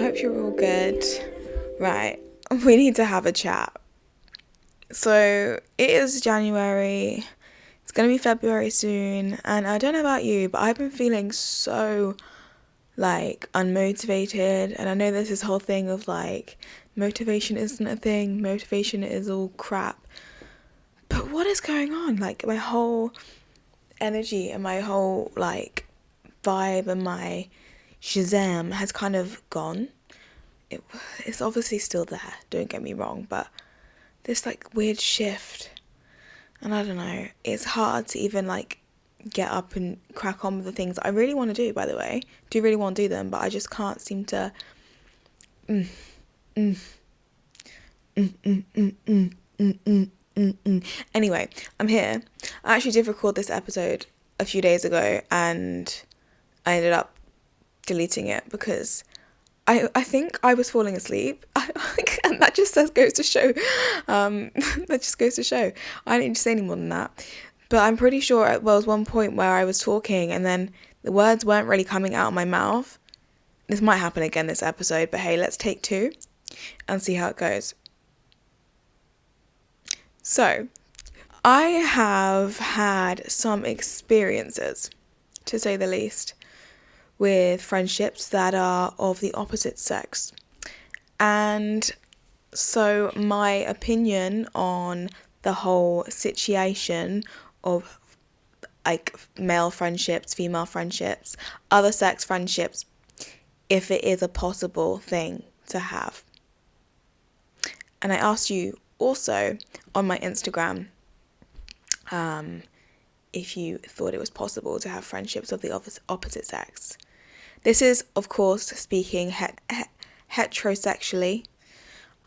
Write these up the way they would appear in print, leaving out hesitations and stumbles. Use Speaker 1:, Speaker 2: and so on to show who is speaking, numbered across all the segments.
Speaker 1: hope you're all good. Right, we need to have a chat. So, it is January, it's going to be February soon, and I don't know about you, but I've been feeling so, unmotivated, and I know there's this whole thing of, motivation isn't a thing, motivation is all crap. But what is going on? My whole energy and my whole, vibe and my Shazam has kind of gone. It's obviously still there, don't get me wrong, but this weird shift, and I don't know, it's hard to even get up and crack on with the things that I really want to do, by the way. Do really want to do them, but I just can't seem to Anyway, I'm here. I actually did record this episode a few days ago and I ended up deleting it because I think I was falling asleep, and that just goes to show. That just goes to show. I don't need to say any more than that. But I'm pretty sure there was one point where I was talking and then the words weren't really coming out of my mouth. This might happen again this episode, but hey, let's take 2 and see how it goes. So, I have had some experiences, to say the least, with friendships that are of the opposite sex. And so my opinion on the whole situation of male friendships, female friendships, other sex friendships, if it is a possible thing to have. And I asked you also on my Instagram if you thought it was possible to have friendships of the opposite sex. This is, of course, speaking heterosexually.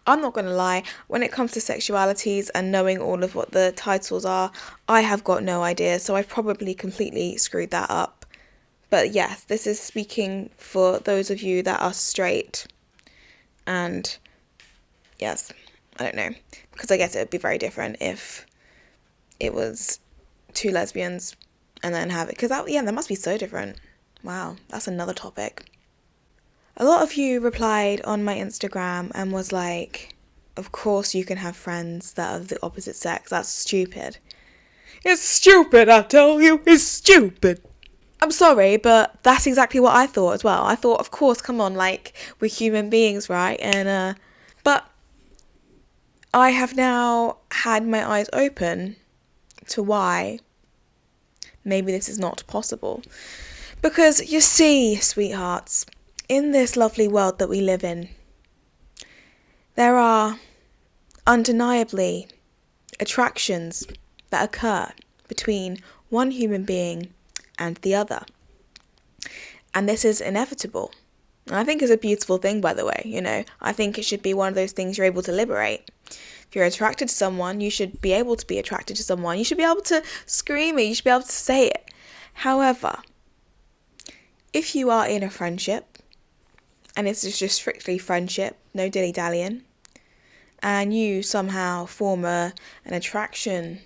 Speaker 1: I'm not going to lie, when it comes to sexualities and knowing all of what the titles are, I have got no idea, so I've probably completely screwed that up. But yes, this is speaking for those of you that are straight. And yes, I don't know, because I guess it would be very different if it was 2 lesbians and then have it, because that must be so different. Wow, that's another topic. A lot of you replied on my Instagram and was like, of course you can have friends that are of the opposite sex. That's stupid. It's stupid, I tell you, it's stupid. I'm sorry, but that's exactly what I thought as well. I thought, of course, come on, we're human beings, right? And, but I have now had my eyes open to why maybe this is not possible. Because you see, sweethearts, in this lovely world that we live in, there are undeniably attractions that occur between one human being and the other. And this is inevitable. And I think it's a beautiful thing, by the way, I think it should be one of those things you're able to liberate. If you're attracted to someone, you should be able to be attracted to someone. You should be able to scream it. You should be able to say it. However, if you are in a friendship, and it's just strictly friendship, no dilly-dallying, and you somehow form an attraction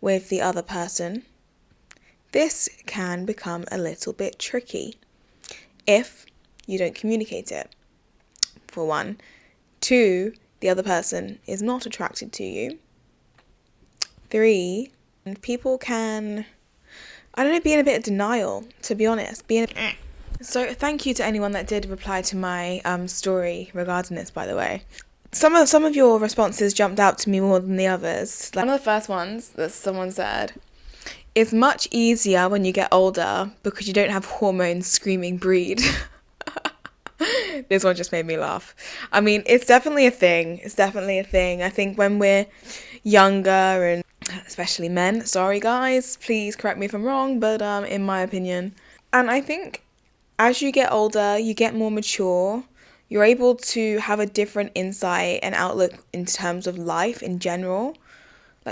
Speaker 1: with the other person, this can become a little bit tricky if you don't communicate it, for 1. 2, the other person is not attracted to you. 3, people can, be in a bit of denial, to be honest. So thank you to anyone that did reply to my story regarding this, by the way. Some of your responses jumped out to me more than the others. One of the first ones that someone said, it's much easier when you get older because you don't have hormones screaming breed. This one just made me laugh. It's definitely a thing. I think when we're younger, and especially men, sorry guys, please correct me if I'm wrong, but in my opinion. And I think as you get older, you get more mature, you're able to have a different insight and outlook in terms of life in general.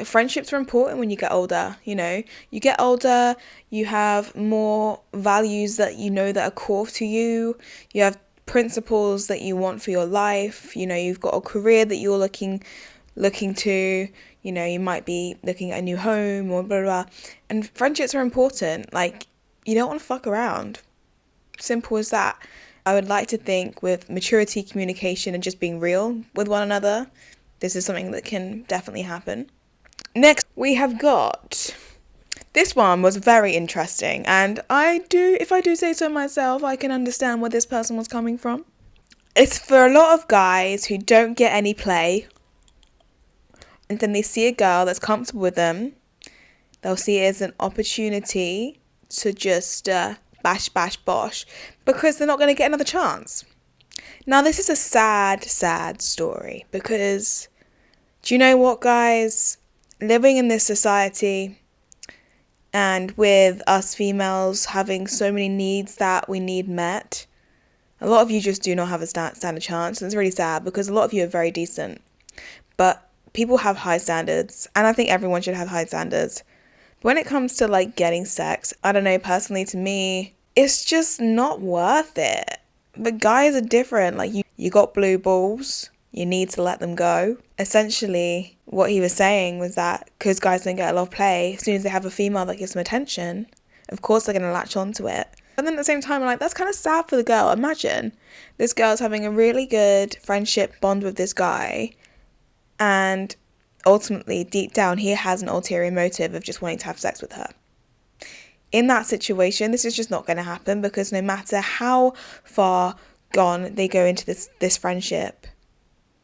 Speaker 1: Friendships are important when you get older, You get older, you have more values that that are core to you. You have principles that you want for your life. You've got a career that you're looking to. You might be looking at a new home or blah, blah, blah. And friendships are important. You don't want to fuck around. Simple as that. I would like to think with maturity, communication, and just being real with one another, this is something that can definitely happen. Next, we have got... This one was very interesting, and if I do say so myself, I can understand where this person was coming from. It's for a lot of guys who don't get any play, and then they see a girl that's comfortable with them. They'll see it as an opportunity to just bash, bash, bosh, because they're not going to get another chance. Now, this is a sad, sad story, because do you know what, guys? Living in this society, and with us females having so many needs that we need met, a lot of you just do not have a stand a chance. And it's really sad because a lot of you are very decent. But people have high standards, and I think everyone should have high standards. But when it comes to like getting sex, I don't know, personally to me, it's just not worth it. But guys are different. Like you got blue balls, you need to let them go. Essentially, what he was saying was that because guys don't get a lot of play, as soon as they have a female that gives them attention, of course they're going to latch onto it. But then at the same time, I'm like, that's kind of sad for the girl. Imagine this girl's having a really good friendship bond with this guy, and ultimately, deep down, he has an ulterior motive of just wanting to have sex with her. In that situation, this is just not going to happen, because no matter how far gone they go into this friendship,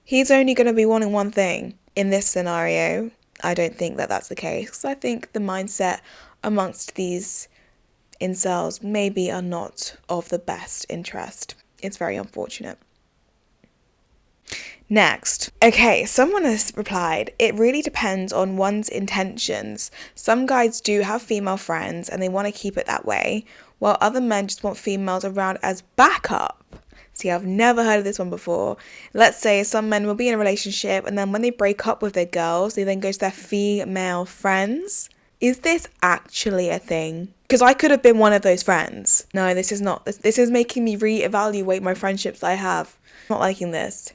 Speaker 1: he's only going to be wanting one thing. In this scenario, I don't think that that's the case. I think the mindset amongst these incels maybe are not of the best interest. It's very unfortunate. Next. Okay, someone has replied, it really depends on one's intentions. Some guys do have female friends and they want to keep it that way, while other men just want females around as backup. See, I've never heard of this one before. Let's say some men will be in a relationship, and then when they break up with their girls, they then go to their female friends. Is this actually a thing? Because I could have been one of those friends. No, this is not. This is making me reevaluate my friendships I have. I'm not liking this.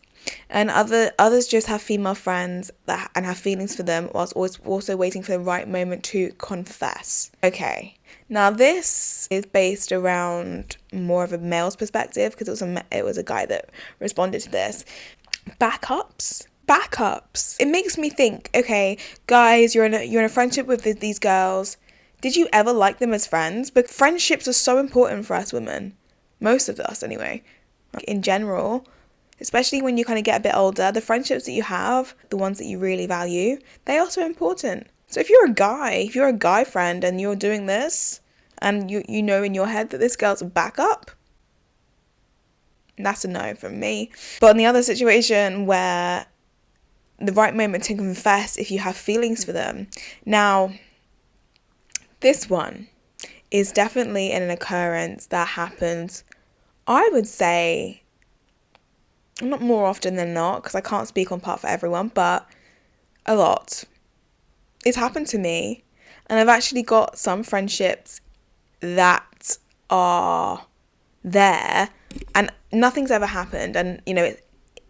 Speaker 1: And others just have female friends and have feelings for them, whilst also waiting for the right moment to confess. Okay, now this is based around more of a male's perspective, because it was a guy that responded to this. Backups. It makes me think. Okay, guys, you're in a friendship with these girls. Did you ever like them as friends? But friendships are so important for us women, most of us anyway. In general. Especially when you kind of get a bit older, the friendships that you have, the ones that you really value, they are so important. So if you're a guy friend and you're doing this, and you know in your head that this girl's a backup, that's a no from me. But in the other situation where the right moment to confess if you have feelings for them. Now, this one is definitely an occurrence that happens, I would say, not more often than not, because I can't speak on part for everyone, but a lot. It's happened to me, and I've actually got some friendships that are there, and nothing's ever happened, and,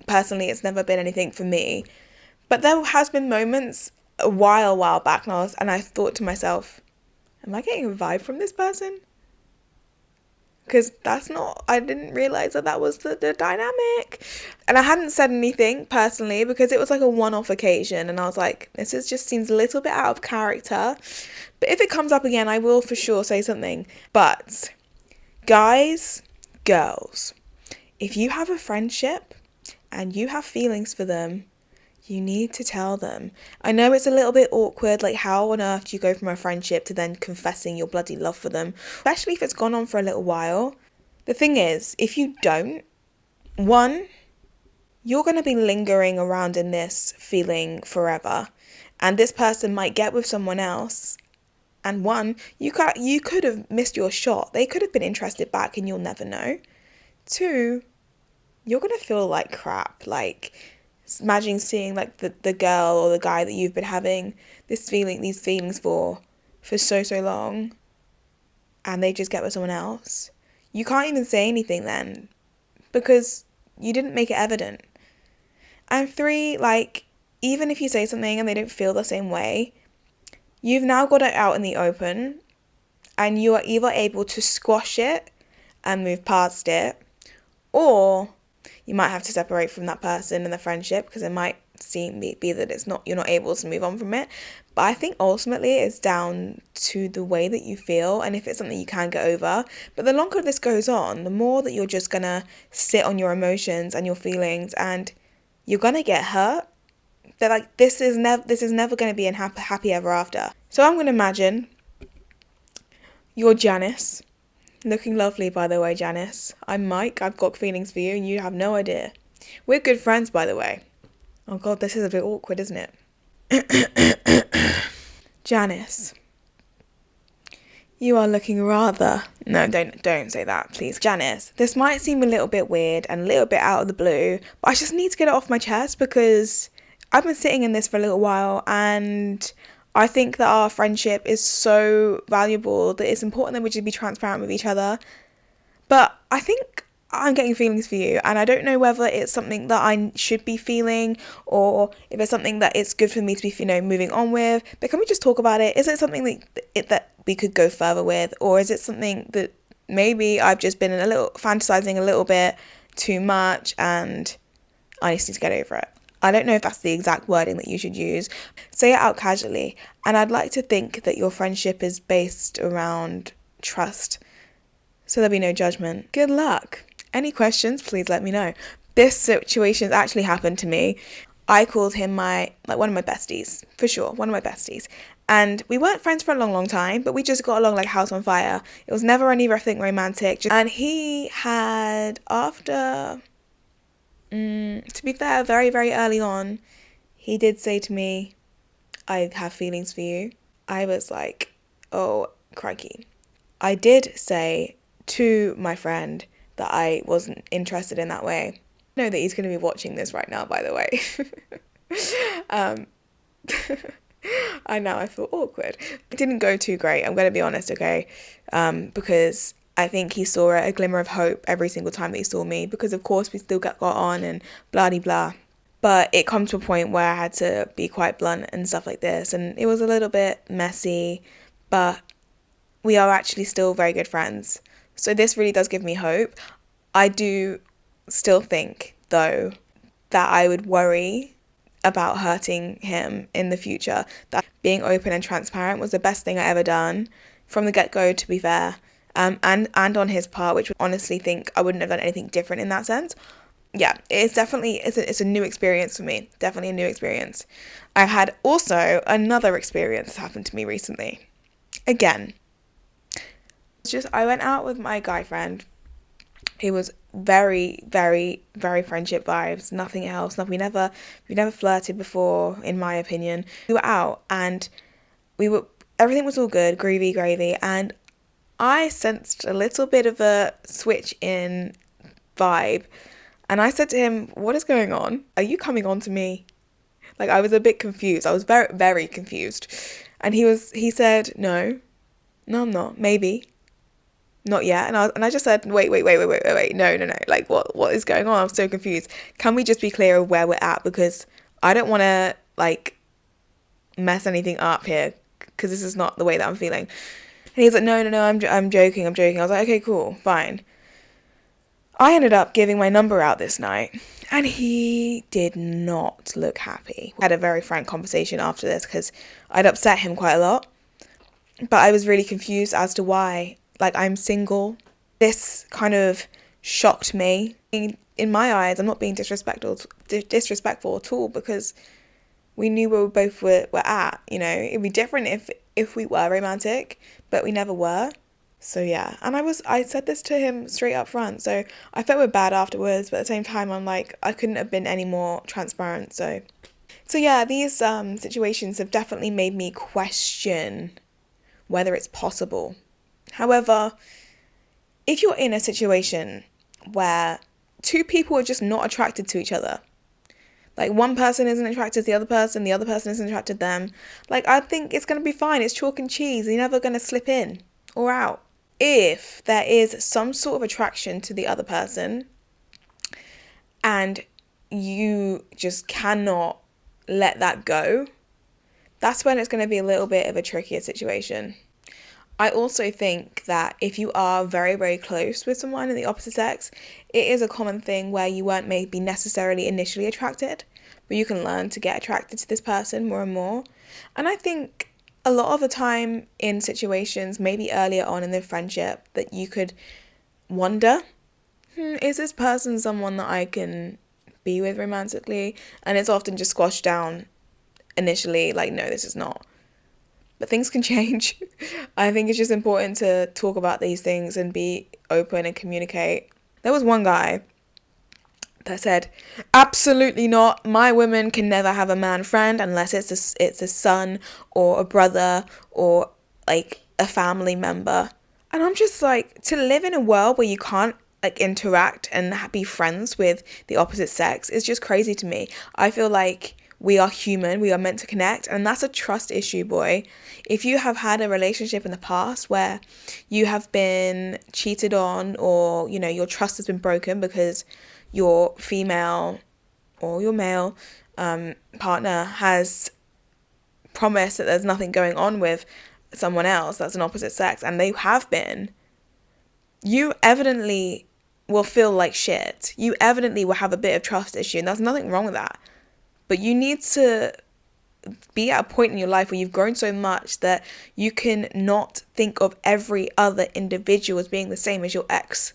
Speaker 1: personally, it's never been anything for me, but there has been moments a while back, and I thought to myself, am I getting a vibe from this person? Because I didn't realise that was the dynamic. And I hadn't said anything personally because it was like a one-off occasion. And I was like, just seems a little bit out of character. But if it comes up again, I will for sure say something. But guys, girls, if you have a friendship and you have feelings for them, you need to tell them. I know it's a little bit awkward, like how on earth do you go from a friendship to then confessing your bloody love for them, especially if it's gone on for a little while. The thing is, if you don't, one, you're going to be lingering around in this feeling forever, and this person might get with someone else, and one, you could have missed your shot. They could have been interested back and you'll never know. Two, you're going to feel like crap, like imagine seeing like the girl or the guy that you've been having these feelings for so long, and they just get with someone else. You can't even say anything then because you didn't make it evident. And three, like, even if you say something and they don't feel the same way, you've now got it out in the open, and you are either able to squash it and move past it, Or you might have to separate from that person in the friendship because it might be that you're not able to move on from it. But I think ultimately it's down to the way that you feel and if it's something you can get over. But the longer this goes on, the more that you're just gonna sit on your emotions and your feelings, and you're gonna get hurt. They're like, this is never gonna be a happy ever after. So I'm gonna imagine you're Janice. Looking lovely, by the way, Janice. I'm Mike. I've got feelings for you and you have no idea. We're good friends, by the way. Oh God, this is a bit awkward, isn't it? Janice. You are looking rather... No, don't say that, please. Janice, this might seem a little bit weird and a little bit out of the blue, but I just need to get it off my chest because I've been sitting in this for a little while and I think that our friendship is so valuable that it's important that we just be transparent with each other. But I think I'm getting feelings for you, and I don't know whether it's something that I should be feeling or if it's something that it's good for me to be, moving on with. But can we just talk about it? Is it something that we could go further with, or is it something that maybe I've just been fantasizing a little bit too much and I just need to get over it? I don't know if that's the exact wording that you should use. Say it out casually. And I'd like to think that your friendship is based around trust, so there'll be no judgment. Good luck. Any questions, please let me know. This situation has actually happened to me. I called him one of my besties, for sure, one of my besties. And we weren't friends for a long, long time, but we just got along like house on fire. It was never anything romantic. And he had, after... to be fair, very, very early on, he did say to me, I have feelings for you. I was like, oh, crikey. I did say to my friend that I wasn't interested in that way. I know that he's going to be watching this right now, by the way. I feel awkward. It didn't go too great, I'm going to be honest, okay? Because I think he saw a glimmer of hope every single time that he saw me, because of course we still got on and blah-de-blah. But it come to a point where I had to be quite blunt and stuff like this, and it was a little bit messy, but we are actually still very good friends. So this really does give me hope. I do still think, though, that I would worry about hurting him in the future. That being open and transparent was the best thing I ever done from the get-go, to be fair. And on his part, which I honestly think I wouldn't have done anything different in that sense. Yeah, it's definitely, it's a new experience for me. Definitely a new experience. I've had also another experience happen to me recently. Again, I went out with my guy friend. He was very, very, very friendship vibes, nothing else. We never flirted before, in my opinion. We were out and everything was all good, gravy, and I sensed a little bit of a switch in vibe. And I said to him, what is going on? Are you coming on to me? Like, I was a bit confused. I was very, very confused. And he said, no, I'm not. Maybe. Not yet. And I just said, wait. No. Like, what is going on? I'm so confused. Can we just be clear of where we're at? Because I don't want to, mess anything up here, because this is not the way that I'm feeling. And he's like, no, I'm joking. I was like, okay, cool, fine. I ended up giving my number out this night, and he did not look happy. I had a very frank conversation after this, because I'd upset him quite a lot, but I was really confused as to why. I'm single. This kind of shocked me. In my eyes, I'm not being disrespectful at all, because we knew where we both were at. It'd be different if we were romantic, but we never were. So yeah, and I said this to him straight up front, so I felt bad afterwards, but at the same time I'm like, I couldn't have been any more transparent. So yeah, these situations have definitely made me question whether it's possible. However, if you're in a situation where two people are just not attracted to each other, one person isn't attracted to the other person isn't attracted to them, I think it's going to be fine. It's chalk and cheese. You're never going to slip in or out. If there is some sort of attraction to the other person and you just cannot let that go, that's when it's going to be a little bit of a trickier situation. I also think that if you are very, very close with someone in the opposite sex, it is a common thing where you weren't maybe necessarily initially attracted, but you can learn to get attracted to this person more and more. And I think a lot of the time in situations, maybe earlier on in the friendship, that you could wonder, is this person someone that I can be with romantically? And it's often just squashed down initially, like, no, this is not. But things can change. I think it's just important to talk about these things and be open and communicate. There was one guy that said, absolutely not. My woman can never have a man friend unless it's a son or a brother or like a family member. And I'm just like, to live in a world where you can't like interact and be friends with the opposite sex is just crazy to me. I feel like we are human, we are meant to connect, and that's a trust issue, boy. If you have had a relationship in the past where you have been cheated on, or you know your trust has been broken because your female or your male partner has promised that there's nothing going on with someone else that's an opposite sex, and they have been, you evidently will feel like shit. You evidently will have a bit of trust issue, and there's nothing wrong with that. But you need to be at a point in your life where you've grown so much that you can not think of every other individual as being the same as your ex,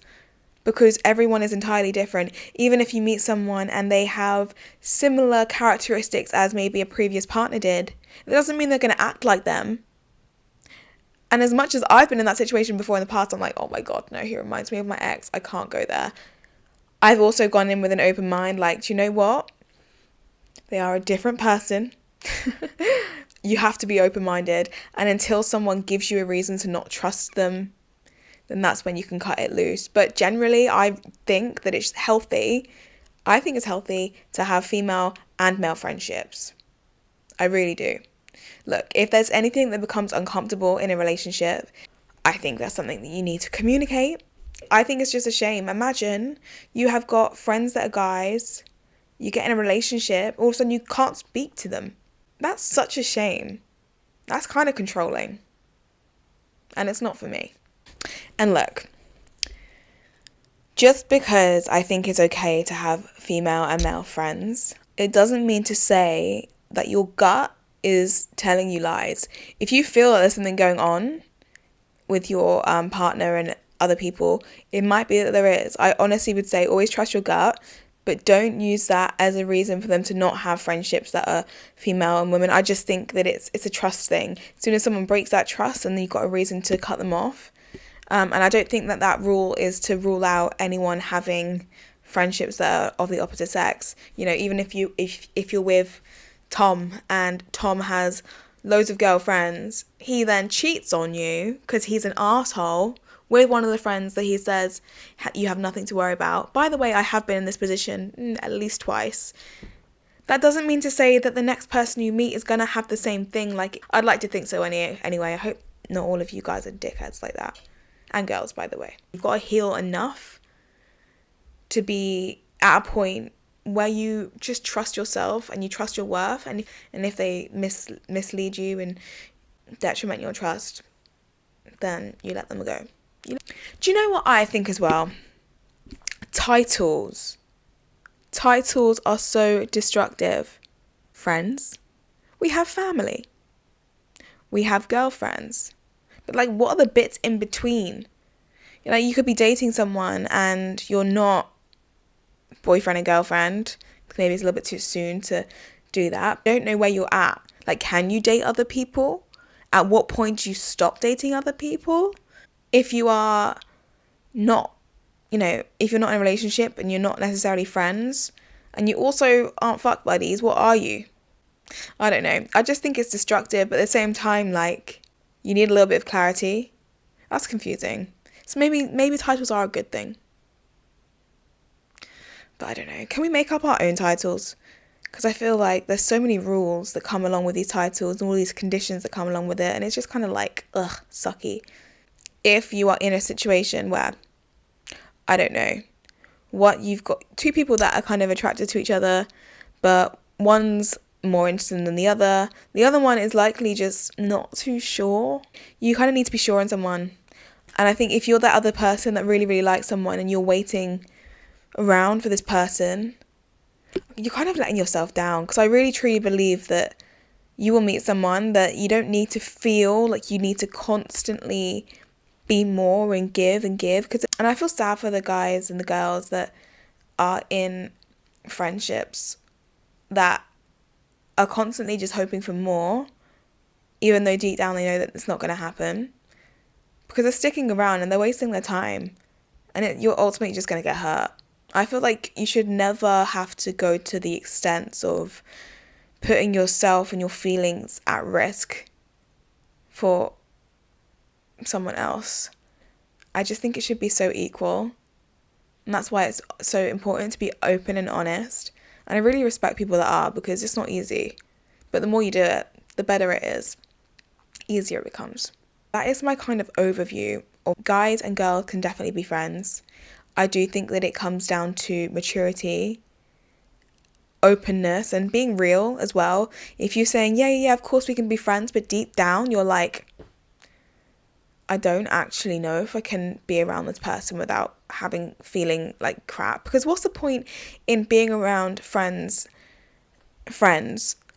Speaker 1: because everyone is entirely different. Even if you meet someone and they have similar characteristics as maybe a previous partner did, it doesn't mean they're going to act like them. And as much as I've been in that situation before in the past, I'm like, oh my God, no, he reminds me of my ex. I can't go there. I've also gone in with an open mind, like, do you know what? They are a different person. You have to be open-minded. And until someone gives you a reason to not trust them, then that's when you can cut it loose. But generally, I think that it's healthy. I think it's healthy to have female and male friendships. I really do. Look, if there's anything that becomes uncomfortable in a relationship, I think that's something that you need to communicate. I think it's just a shame. Imagine you have got friends that are guys, you get in a relationship, all of a sudden you can't speak to them. That's such a shame. That's kind of controlling. And it's not for me. And look, just because I think it's okay to have female and male friends, it doesn't mean to say that your gut is telling you lies. If you feel that there's something going on with your partner and other people, it might be that there is. I honestly would say always trust your gut, but don't use that as a reason for them to not have friendships that are female and women. I just think that it's a trust thing. As soon as someone breaks that trust, then you've got a reason to cut them off. And I don't think that rule is to rule out anyone having friendships that are of the opposite sex. You know, even if you're with Tom and Tom has loads of girlfriends, he then cheats on you because he's an asshole with one of the friends that he says you have nothing to worry about. By the way, I have been in this position at least twice. That doesn't mean to say that the next person you meet is going to have the same thing. Like, I'd like to think so anyway. I hope not all of you guys are dickheads like that. And girls, by the way. You've got to heal enough to be at a point where you just trust yourself and you trust your worth. And if they mislead you and detriment your trust, then you let them go. Do you know what I think as well? Titles. Titles are so destructive. Friends. We have family. We have girlfriends. But like, what are the bits in between? You know, you could be dating someone and you're not boyfriend and girlfriend. Maybe it's a little bit too soon to do that. Don't know where you're at. Like, can you date other people? At what point do you stop dating other people? If you are not, if you're not in a relationship and you're not necessarily friends, and you also aren't fuck buddies, what are you? I don't know. I just think it's destructive, but at the same time, like, you need a little bit of clarity. That's confusing. So maybe titles are a good thing. But I don't know. Can we make up our own titles? Because I feel like there's so many rules that come along with these titles and all these conditions that come along with it. And it's just kind of like, sucky. If you are in a situation where, I don't know, you've got two people that are kind of attracted to each other, but one's more interested than the other. The other one is likely just not too sure. You kind of need to be sure on someone. And I think if you're that other person that really, really likes someone and you're waiting around for this person, you're kind of letting yourself down. Because I really, truly believe that you will meet someone that you don't need to feel like you need to constantly be more and give and give. And I feel sad for the guys and the girls that are in friendships that are constantly just hoping for more, even though deep down they know that it's not going to happen, because they're sticking around and they're wasting their time, and you're ultimately just going to get hurt. I feel like you should never have to go to the extent of putting yourself and your feelings at risk for someone else. I just think it should be so equal, and that's why it's so important to be open and honest. And I really respect people that are, because it's not easy, but the more you do it, the better it is, easier it becomes. That is my kind of overview of guys and girls can definitely be friends. I do think that it comes down to maturity, openness, and being real as well. If you're saying, yeah, of course we can be friends, but deep down you're like, I don't actually know if I can be around this person without feeling like crap. Because what's the point in being around friends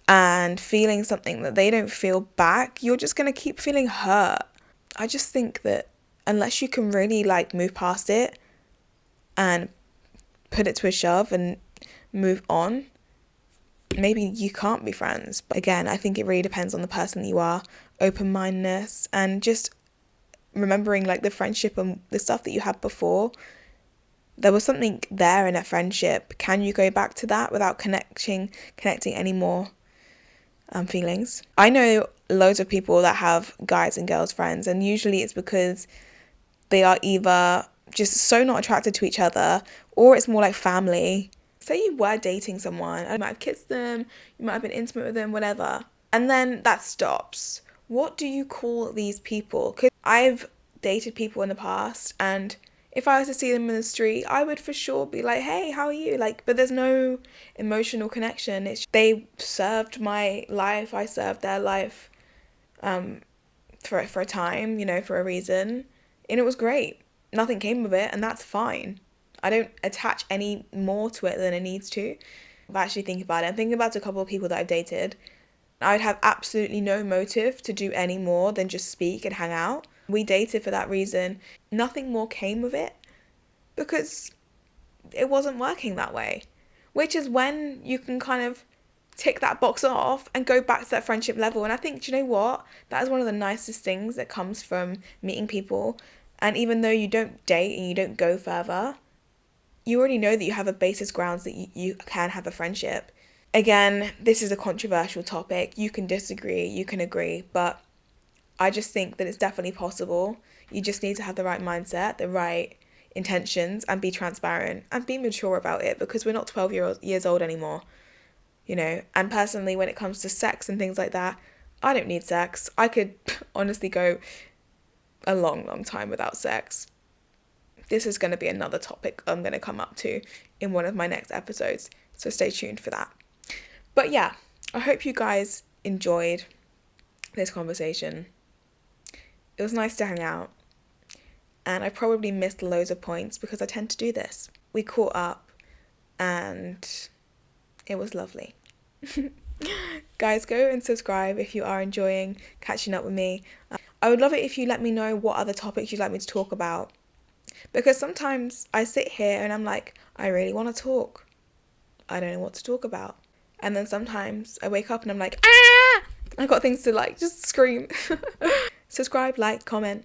Speaker 1: and feeling something that they don't feel back? You're just going to keep feeling hurt. I just think that unless you can really like move past it and put it to a shove and move on, maybe you can't be friends. But again, I think it really depends on the person you are, open-mindedness, and just remembering like the friendship and the stuff that you had before. There was something there in a friendship. Can you go back to that without connecting any more feelings? I know loads of people that have guys and girls friends, and usually it's because they are either just so not attracted to each other, or it's more like family. Say you were dating someone, you might have kissed them, you might have been intimate with them, whatever, and then that stops. What do you call these people? Because I've dated people in the past, and if I was to see them in the street, I would for sure be like, hey, how are you? Like, but there's no emotional connection. They served my life, I served their life for a time, for a reason, and it was great. Nothing came of it, and that's fine. I don't attach any more to it than it needs to. If I actually think about it, I'm thinking about a couple of people that I've dated. I would have absolutely no motive to do any more than just speak and hang out. We dated for that reason. Nothing more came of it because it wasn't working that way. Which is when you can kind of tick that box off and go back to that friendship level. And I think, do you know what? That is one of the nicest things that comes from meeting people. And even though you don't date and you don't go further, you already know that you have a basis grounds that you can have a friendship. Again, this is a controversial topic. You can disagree, you can agree, but I just think that it's definitely possible. You just need to have the right mindset, the right intentions, and be transparent and be mature about it, because we're not 12 years old anymore, And personally, when it comes to sex and things like that, I don't need sex. I could honestly go a long, long time without sex. This is going to be another topic I'm going to come up to in one of my next episodes, so stay tuned for that. But yeah, I hope you guys enjoyed this conversation. It was nice to hang out, and I probably missed loads of points because I tend to do this. We caught up and it was lovely. Guys, go and subscribe if you are enjoying catching up with me. I would love it if you let me know what other topics you'd like me to talk about, because sometimes I sit here and I'm like, I really want to talk. I don't know what to talk about. And then sometimes I wake up and I'm like, I got things to just scream. Subscribe, like, comment,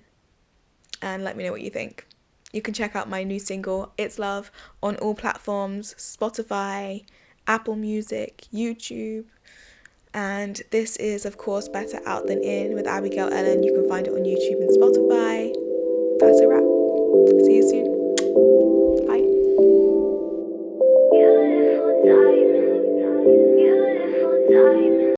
Speaker 1: and let me know what you think. You can check out my new single, It's Love, on all platforms, Spotify, Apple Music, YouTube. And this is, of course, Better Out Than In with Abigail Ellen. You can find it on YouTube and Spotify. That's a wrap. See you soon.